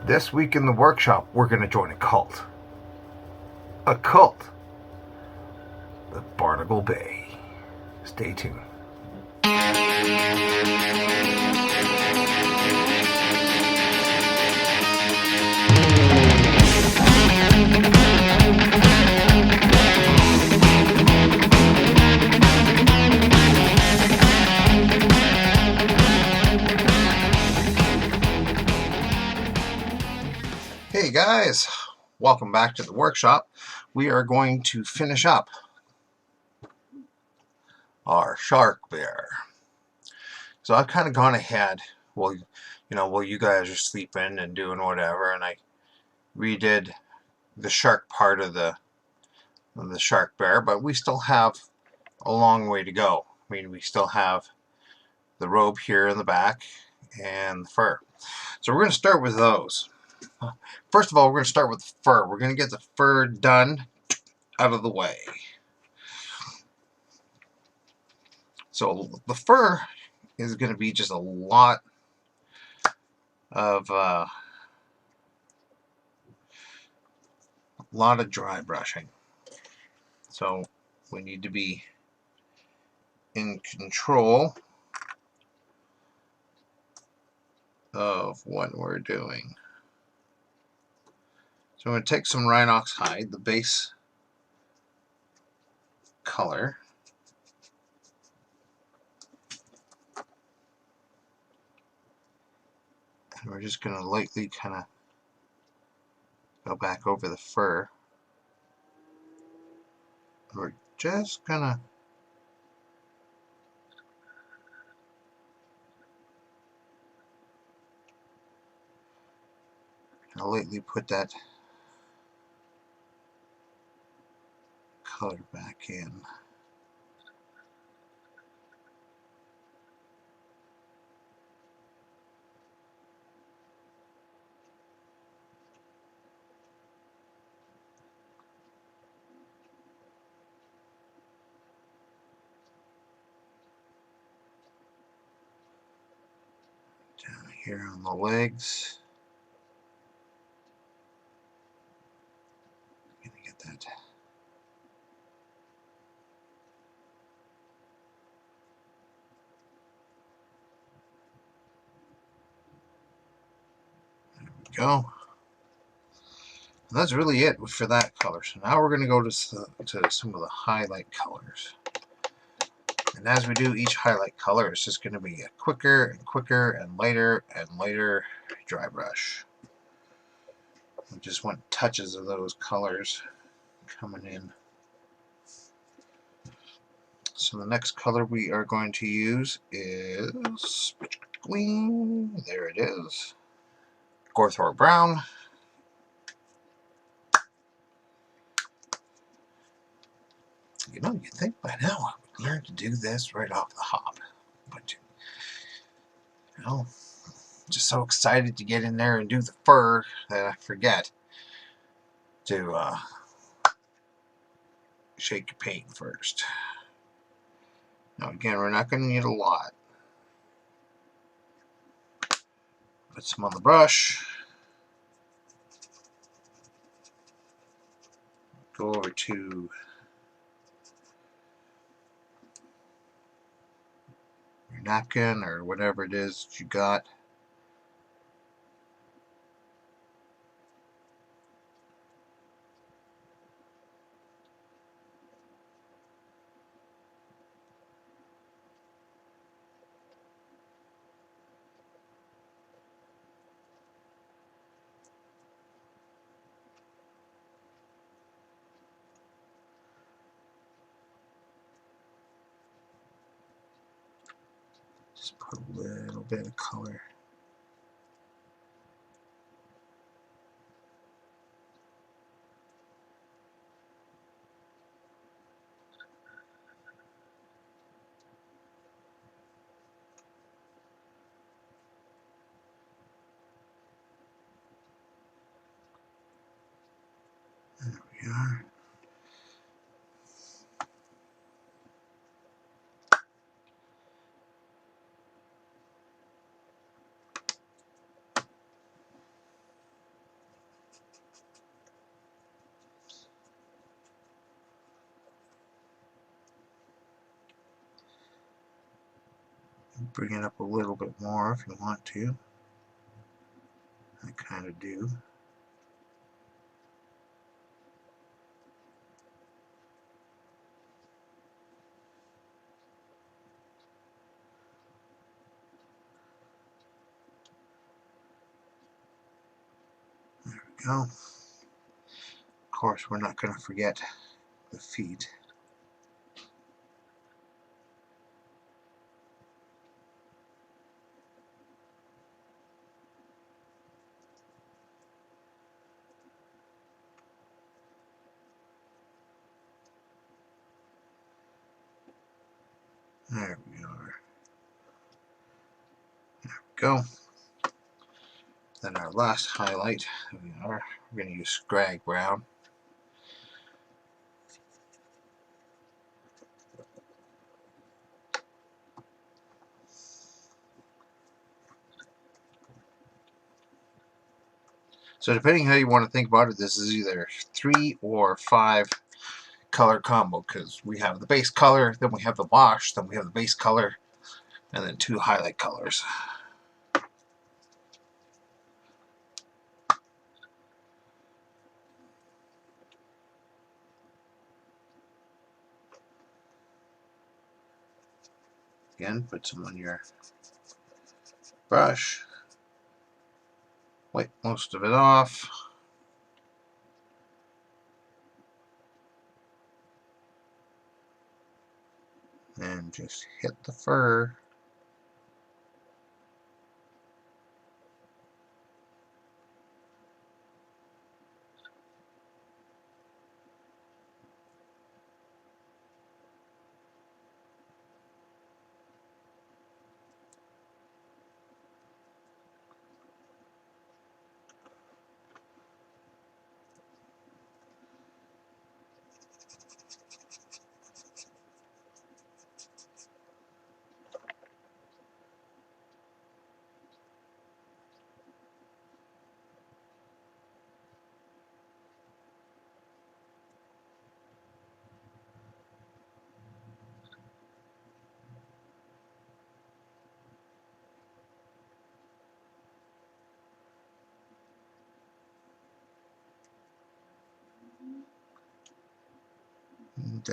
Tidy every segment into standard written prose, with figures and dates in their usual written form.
This week in the workshop, we're going to join a cult. A cult. The Barnicle Bay. Stay tuned. Hey guys, welcome back to the workshop. We are going to finish up our Sharkbear. So I've kind of gone ahead, while you guys are sleeping and doing whatever, and I redid the shark part of the Sharkbear, but we still have a long way to go. I mean, we still have the robe here in the back and the fur. So we're going to start with those. First of all, we're going to start with the fur. We're going to get the fur done out of the way. So the fur is going to be just a lot of dry brushing. So we need to be in control of what we're doing. So I'm going to take some Rhinox hide, the base color, and we're just going to lightly kind of go back over the fur. We're just going to lightly put that color back in. Down here on the legs. I'm gonna get that. There we go. And that's really it for that color. So now we're going to go to some of the highlight colors. And as we do each highlight color, it's just going to be a quicker and quicker and lighter dry brush. We just want touches of those colors coming in. So the next color we are going to use is, there it is, Gorthor Brown. You know, you'd think by now I would learn to do this right off the hop. But, you know, just so excited to get in there and do the fur that I forget to shake your paint first. Now again, we're not going to need a lot. Put some on the brush. Go over to your napkin or whatever it is that you got. Just put a little bit of color. There we are. Bring it up a little bit more if you want to. I kind of do. There we go. Of course, we're not going to forget the feet. There we are. There we go. Then our last highlight, we're going to use Scrag Brown. So depending how you want to think about it, this is either 3 or 5 color combo, because we have the base color, then we have the wash, then we have the base color, and then 2 highlight colors. Again, put some on your brush, wipe most of it off. And just hit the fur. And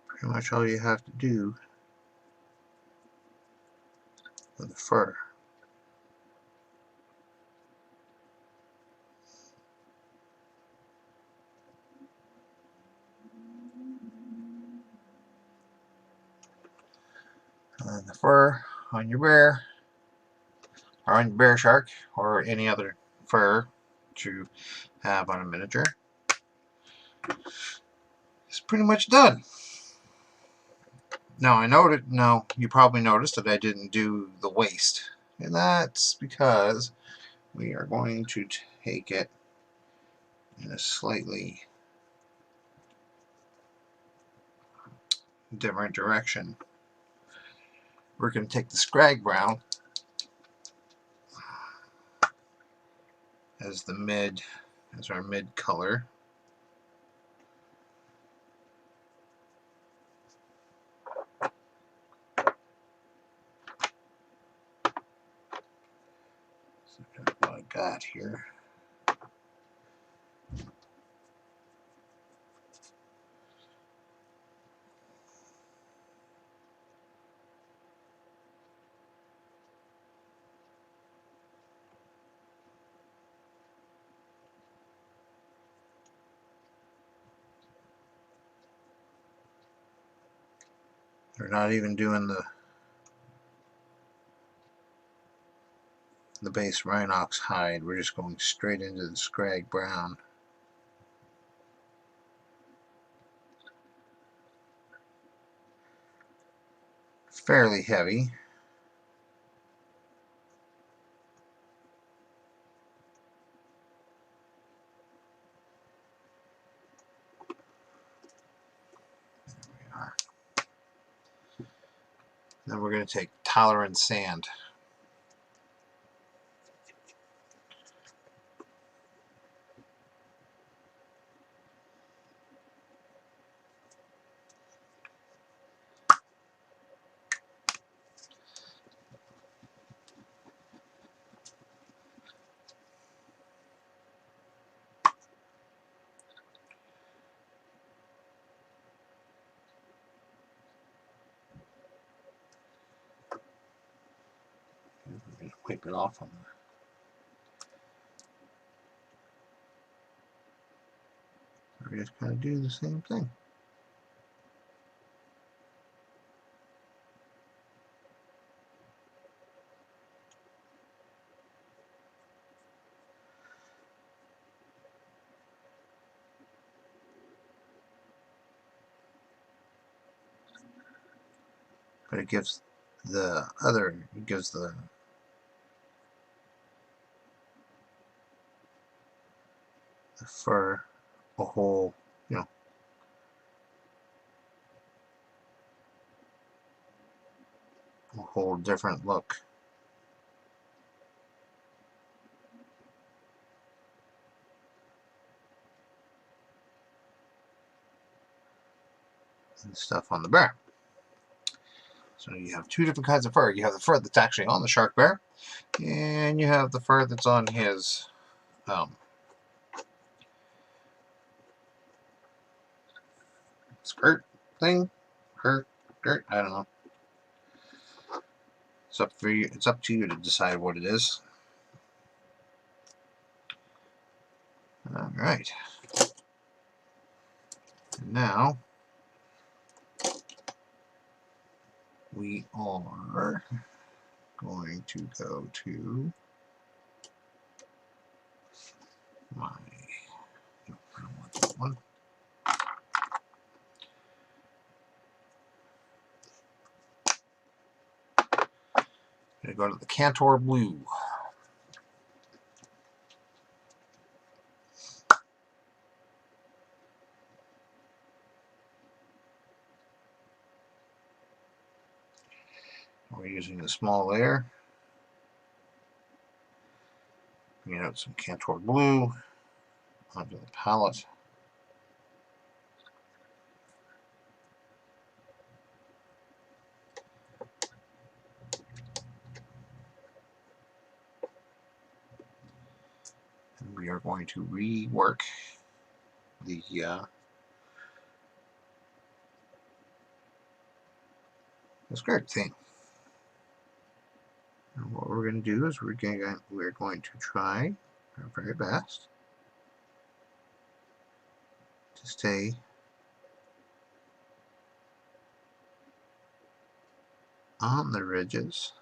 pretty much all you have to do with the fur. And the fur on your bear, or on your bear shark, or any other fur that you have on a miniature, is pretty much done. Now you probably noticed that I didn't do the waist, and that's because we are going to take it in a slightly different direction. We're going to take the Scrag Brown as our mid color. So that's what I got here. We're not even doing the base Rhinox hide. We're just going straight into the Scrag Brown. Fairly heavy. There we are. Then we're going to take Tolerant Sand. wipe it off on the... We just kind of do the same thing. But it gives the fur a whole, you know, a whole different look. And stuff on the bear. So you have two different kinds of fur. You have the fur that's actually on the Sharkbear, and you have the fur that's on his skirt thing, skirt, I don't know. It's up for you. It's up to you to decide what it is. All right. And now we are going to go to my... I don't want that one. I'm going to go to the Cantor Blue. We're using a small layer. Bringing out some Cantor Blue onto the palette. And we are going to rework the skirt thing. And what we're going to do is we're going to try our very best to stay on the ridges.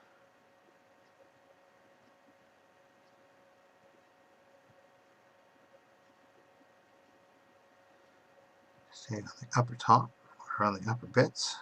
Stay on the upper top or on the upper bits.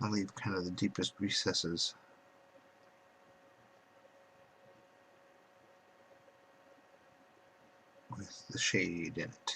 I'll leave kind of the deepest recesses with the shade in it.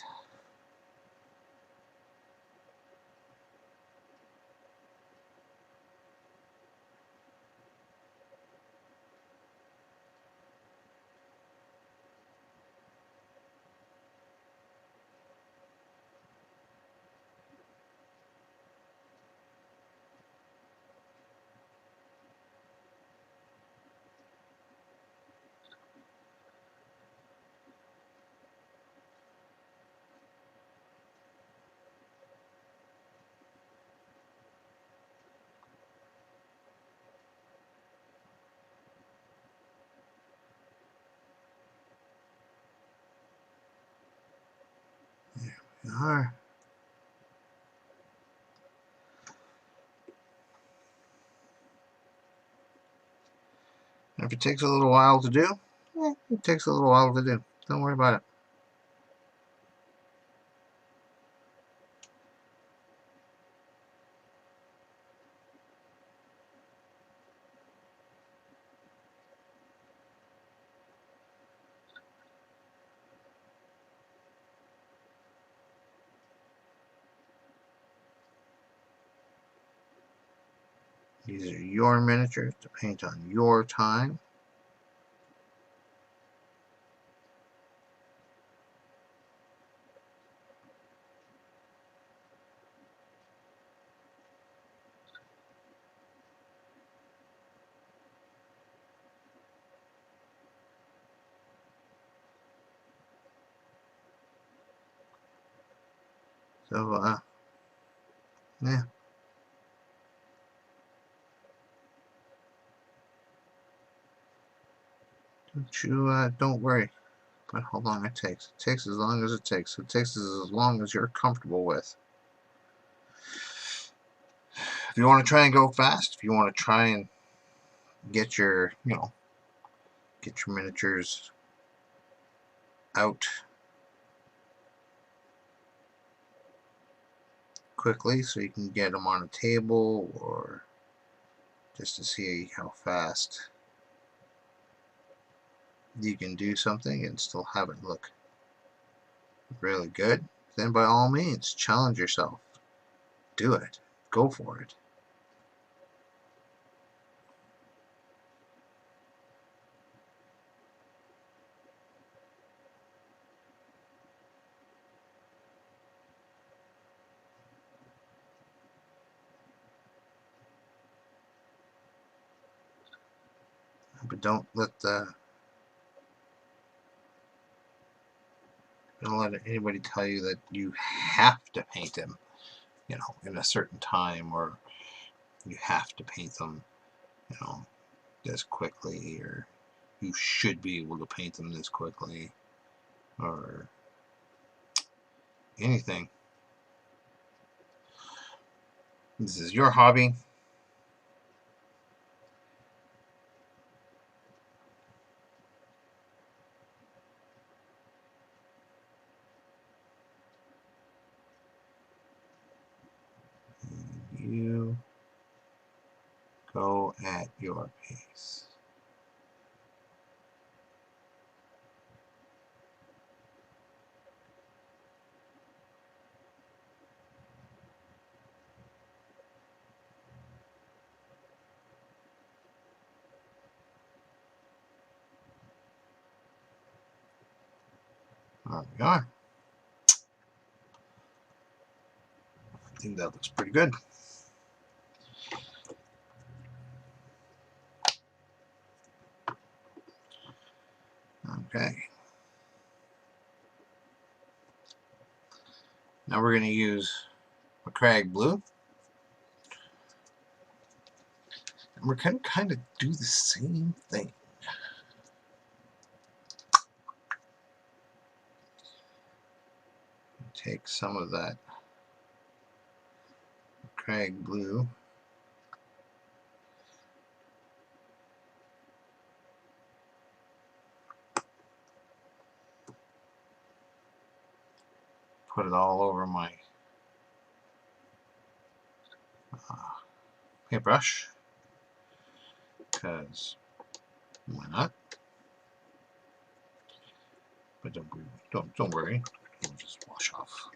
There we are. And if it takes a little while to do, it takes a little while to do. Don't worry about it. These are your miniatures to paint on your time. So, yeah. Don't worry. But how long it takes. It takes as long as it takes. It takes as long as you're comfortable with. If you want to try and go fast, if you want to try and get your, get your miniatures out quickly so you can get them on a table, or just to see how fast you can do something and still have it look really good, then by all means, challenge yourself. Do it. Go for it. But don't let anybody tell you that you have to paint them, in a certain time, or you have to paint them, this quickly, or you should be able to paint them this quickly, or anything. This is your hobby. You go at your pace. There we are. I think that looks pretty good. Okay. Now we're going to use Crag Blue. And we're going to kind of do the same thing. Take some of that Crag Blue. Put it all over my paintbrush, because why not? But don't worry, it'll just wash off.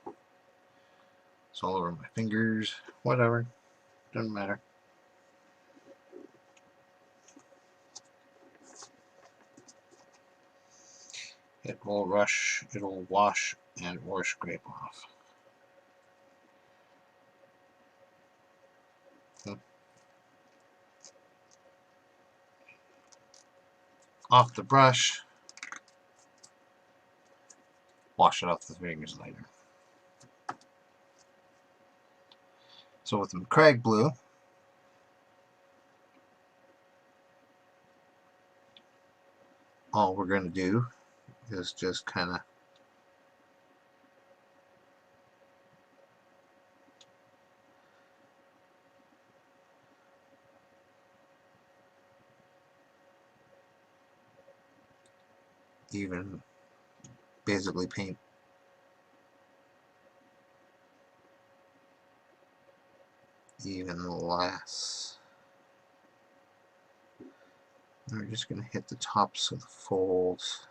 It's all over my fingers, whatever, doesn't matter. It will it'll wash and or scrape off. Off the brush, wash it off the fingers later. So with the Crag Blue, all we're going to do is just kind of even basically paint even less. And we're just going to hit the tops of the folds.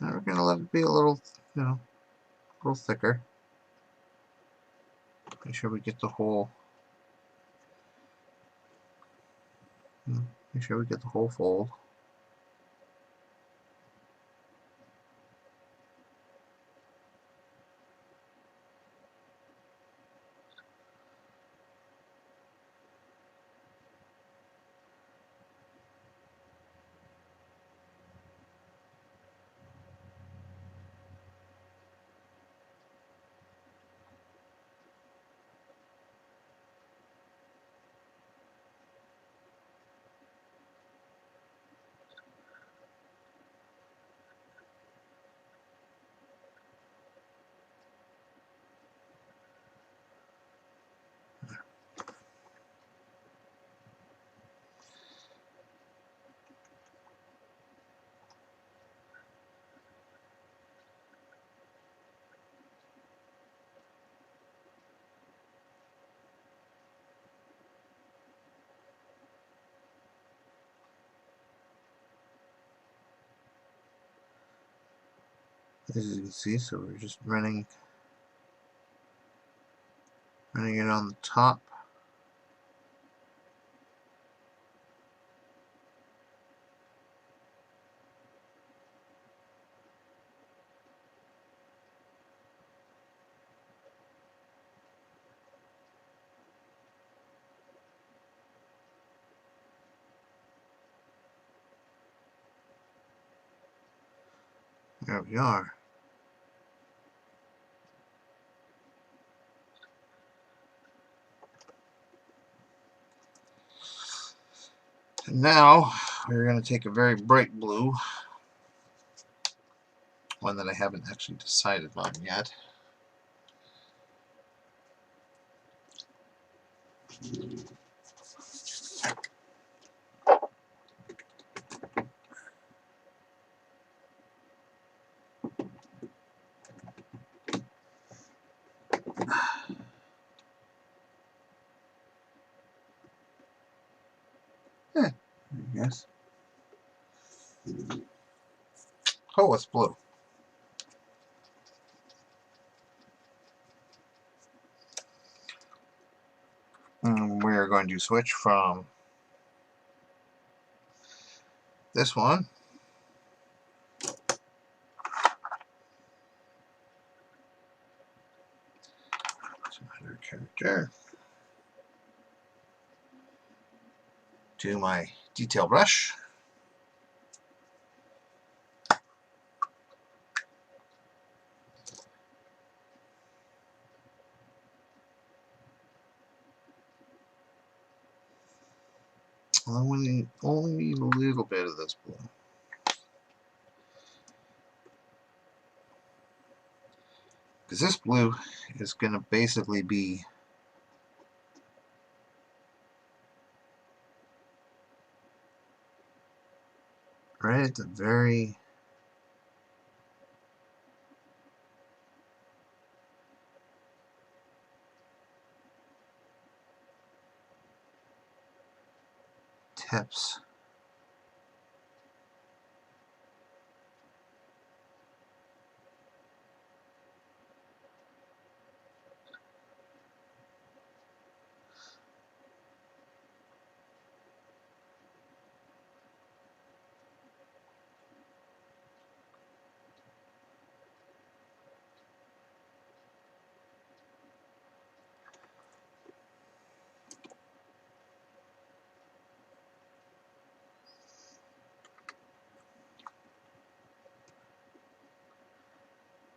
And we're going to let it be a little, a little thicker. Make sure we get the whole, make sure we get the whole fold. . . . . . . . . . . . . . . . . . . . . . . . . . . . . . . . . . . . . . . . . . . . . . . . . . . . . . . . . . . As you can see, so we're just running it on the top. There we are. And now we're going to take a very bright blue, one that I haven't actually decided on yet. Yeah, I guess. Oh, it's blue. And we're going to switch from this one to another character to my detail brush. Only a little bit of this blue. Because this blue is going to basically be right at the very tips.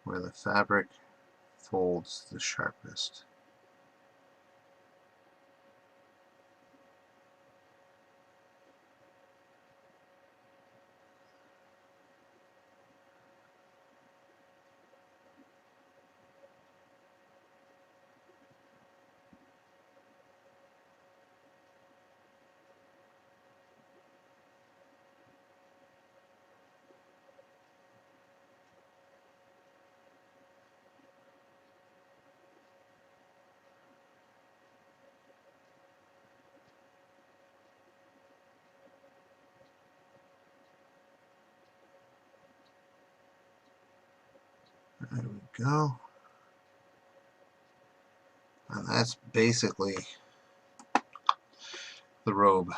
Where the fabric folds the sharpest. There we go. And that's basically the robe.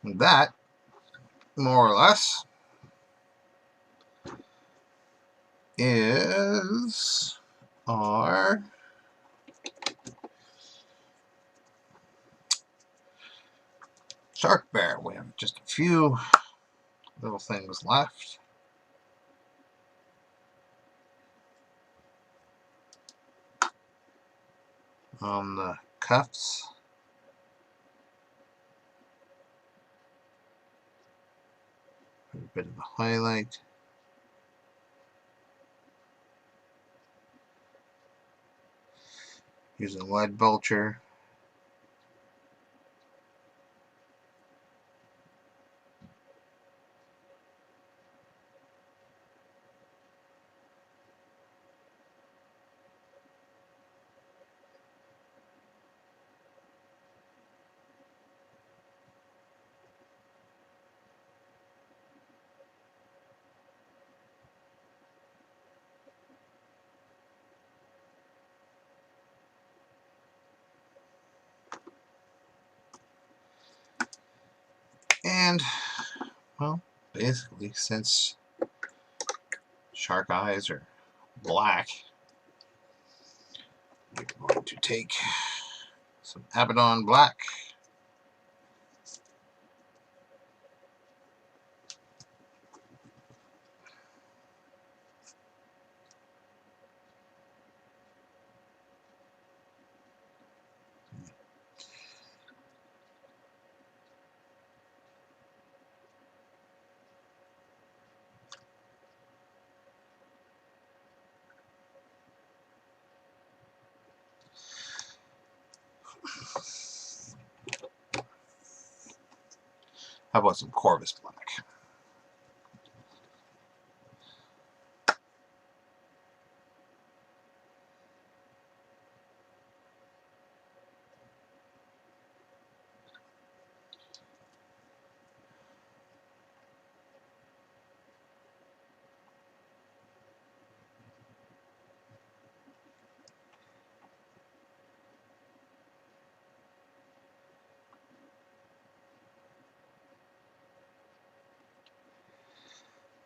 And that, more or less, is our Sharkbear. We have just a few little things left. On the cuffs. A bit of a highlight. Using lead vulture. And, well, basically, since shark eyes are black, we're going to take some Abaddon Black. How about some Corvus Black?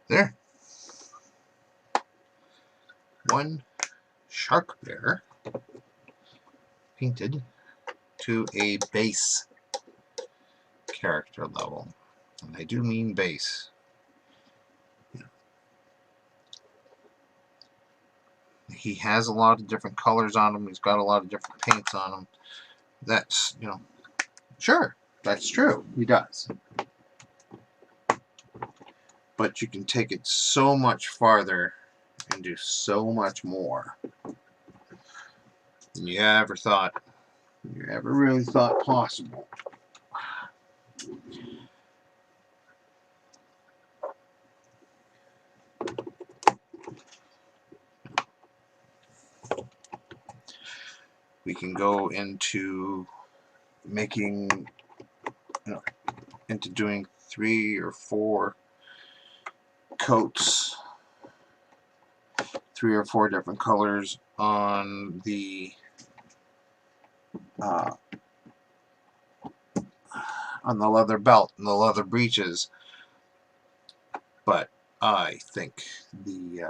There. One Sharkbear painted to a base character level. And I do mean base. He has a lot of different colors on him. He's got a lot of different paints on him. That's, sure, that's true. He does. But you can take it so much farther and do so much more than you ever really thought possible. We can go into making, into doing 3 or 4 coats, 3 or 4 different colors on the leather belt and the leather breeches. But I think the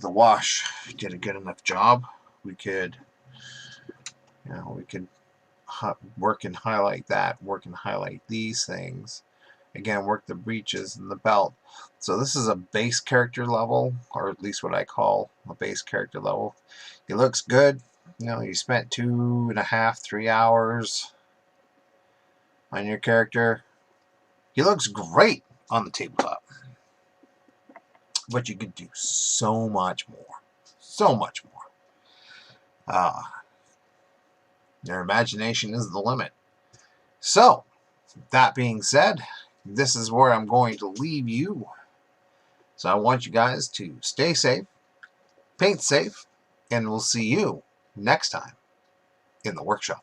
wash did a good enough job. We could, work and highlight that, work and highlight these things. Again, work the breeches and the belt. So this is a base character level, or at least what I call a base character level. It looks good. You spent 2.5, 3 hours on your character. He looks great on the tabletop. But you could do so much more. So much more. Your imagination is the limit. So, that being said, this is where I'm going to leave you. So I want you guys to stay safe, paint safe, and we'll see you next time in the workshop.